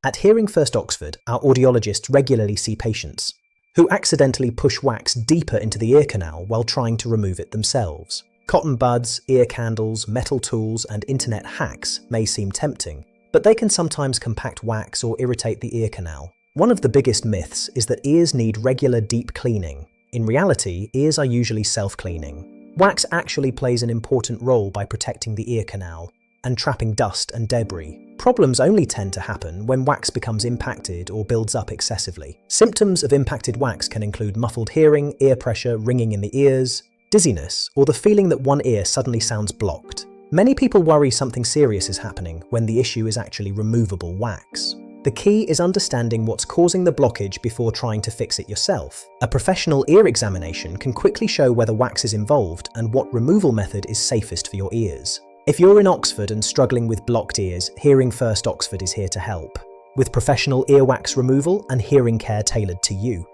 At Hearing First Oxford, our audiologists regularly see patients who accidentally push wax deeper into the ear canal while trying to remove it themselves. Cotton buds, ear candles, metal tools, and internet hacks may seem tempting, but they can sometimes compact wax or irritate the ear canal. One of the biggest myths is that ears need regular deep cleaning. In reality, ears are usually self-cleaning. Wax actually plays an important role by protecting the ear canal and trapping dust and debris. Problems only tend to happen when wax becomes impacted or builds up excessively. Symptoms of impacted wax can include muffled hearing, ear pressure, ringing in the ears, dizziness, or the feeling that one ear suddenly sounds blocked. Many people worry something serious is happening when the issue is actually removable wax. The key is understanding what's causing the blockage before trying to fix it yourself. A professional ear examination can quickly show whether wax is involved and what removal method is safest for your ears. If you're in Oxford and struggling with blocked ears, Hearing First Oxford is here to help, with professional earwax removal and hearing care tailored to you.